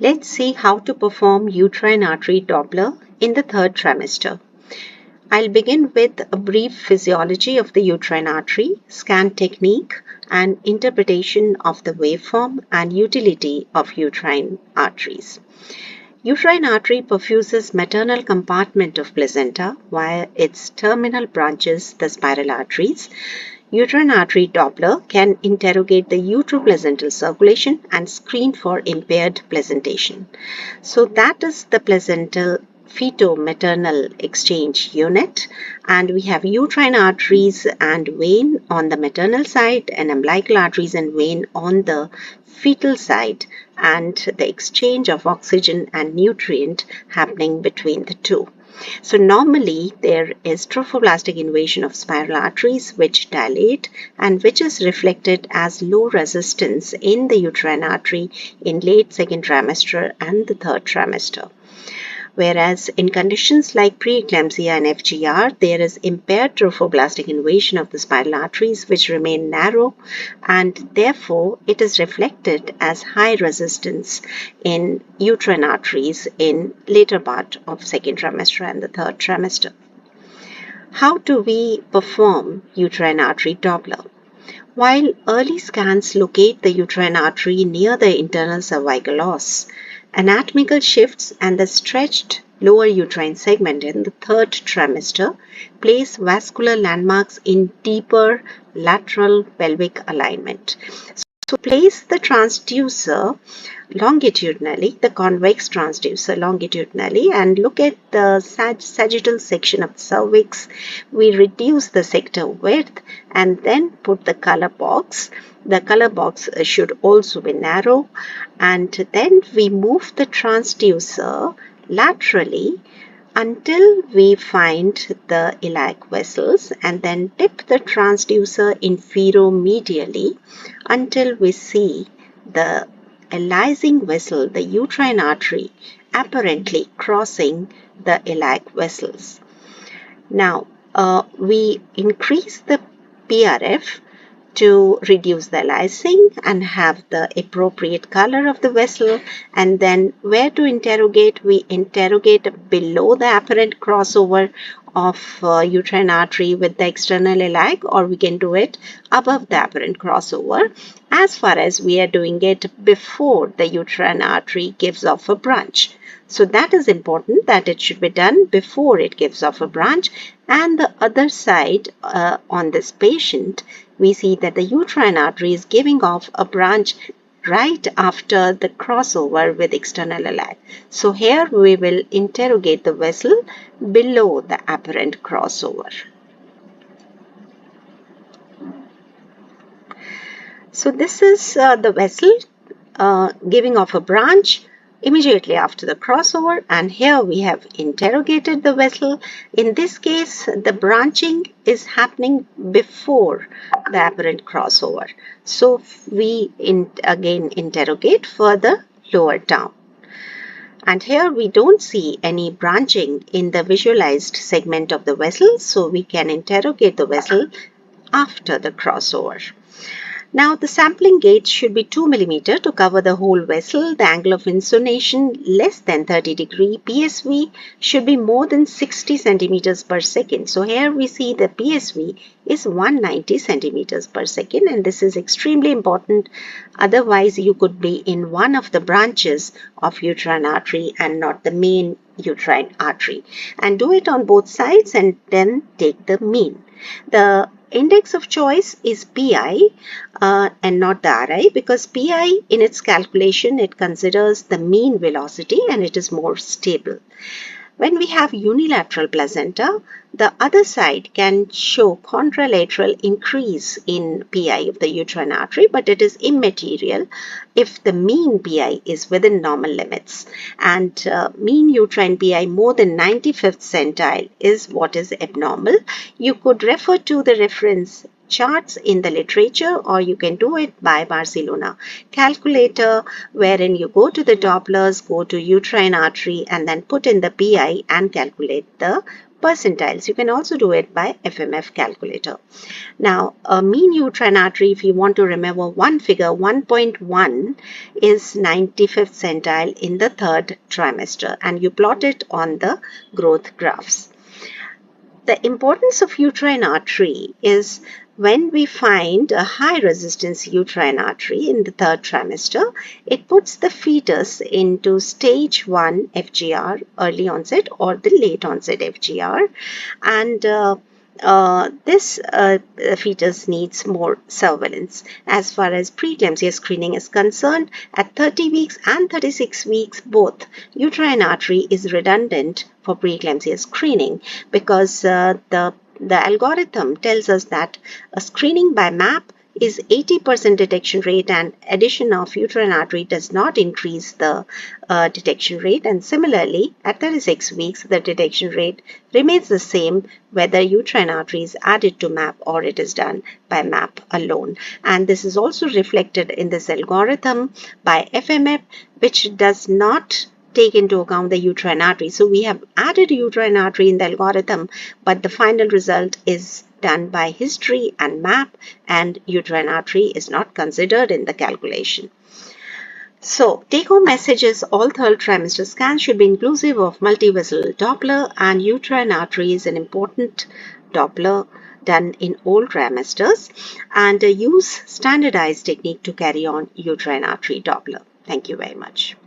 Let's see how to perform uterine artery Doppler in the third trimester. I'll begin with a brief physiology of the uterine artery, scan technique, and interpretation of the waveform and utility of uterine arteries. Uterine artery perfuses maternal compartment of placenta via its terminal branches, the spiral arteries. Uterine artery Doppler can interrogate the uteroplacental circulation and screen for impaired placentation. So that is the placental feto-maternal exchange unit, and we have uterine arteries and vein on the maternal side and umbilical arteries and vein on the fetal side, and the exchange of oxygen and nutrient happening between the two. So normally there is trophoblastic invasion of spiral arteries which dilate and which is reflected as low resistance in the uterine artery in late second trimester and the third trimester. Whereas in conditions like preeclampsia and FGR, there is impaired trophoblastic invasion of the spiral arteries which remain narrow, and therefore it is reflected as high resistance in uterine arteries in later part of second trimester and the third trimester. How do we perform uterine artery Doppler? While early scans locate the uterine artery near the internal cervical os, anatomical shifts and the stretched lower uterine segment in the third trimester place vascular landmarks in deeper lateral pelvic alignment. So place the transducer longitudinally, the convex transducer longitudinally, and look at the sagittal section of the cervix. We reduce the sector width and then put the color box. The color box should also be narrow, and then we move the transducer laterally until we find the iliac vessels, and then dip the transducer inferomedially until we see the elizing vessel, the uterine artery, apparently crossing the iliac vessels. Now, we increase the PRF to reduce the elizing and have the appropriate color of the vessel, and then where to interrogate, we interrogate below the apparent crossover of uterine artery with the external iliac, or we can do it above the apparent crossover as far as we are doing it before the uterine artery gives off a branch. So that is important, that it should be done before it gives off a branch. And the other side on this patient, we see that the uterine artery is giving off a branch right after the crossover with external iliac. So here we will interrogate the vessel below the apparent crossover. So this is the vessel giving off a branch immediately after the crossover, and here we have interrogated the vessel. In this case, the branching is happening before the apparent crossover. So we again interrogate further lower down. And here we don't see any branching in the visualized segment of the vessel, so we can interrogate the vessel after the crossover. Now the sampling gauge should be 2 mm to cover the whole vessel. The angle of insonation less than 30 degree. PSV should be more than 60 centimeters per second. So here we see the PSV is 190 centimeters per second, and this is extremely important. Otherwise you could be in one of the branches of uterine artery and not the main uterine artery. And do it on both sides and then take the mean. The index of choice is PI and not the RI, because PI in its calculation it considers the mean velocity and it is more stable. When we have unilateral placenta, the other side can show contralateral increase in PI of the uterine artery, but it is immaterial if the mean PI is within normal limits. And mean uterine PI more than 95th centile is what is abnormal. You could refer to the reference charts in the literature, or you can do it by Barcelona calculator, wherein you go to the Dopplers, go to uterine artery and then put in the PI and calculate the percentiles. You can also do it by FMF calculator. Now, a mean uterine artery, if you want to remember one figure, 1.1 is 95th centile in the third trimester, and you plot it on the growth graphs. The importance of uterine artery is when we find a high resistance uterine artery in the third trimester, it puts the fetus into stage 1 FGR, early onset, or the late onset FGR, and this fetus needs more surveillance. As far as preeclampsia screening is concerned, at 30 weeks and 36 weeks, both uterine artery is redundant for preeclampsia screening, because the algorithm tells us that a screening by MAP is 80% detection rate, and addition of uterine artery does not increase the detection rate. And similarly, at 36 weeks, the detection rate remains the same whether uterine artery is added to MAP or it is done by MAP alone. And this is also reflected in this algorithm by FMF, which does not take into account the uterine artery. So we have added uterine artery in the algorithm, but the final result is done by history and MAP, and uterine artery is not considered in the calculation. So, take-home message is all third trimester scans should be inclusive of multi-vessel Doppler, and uterine artery is an important Doppler done in all trimesters, and use standardized technique to carry on uterine artery Doppler. Thank you very much.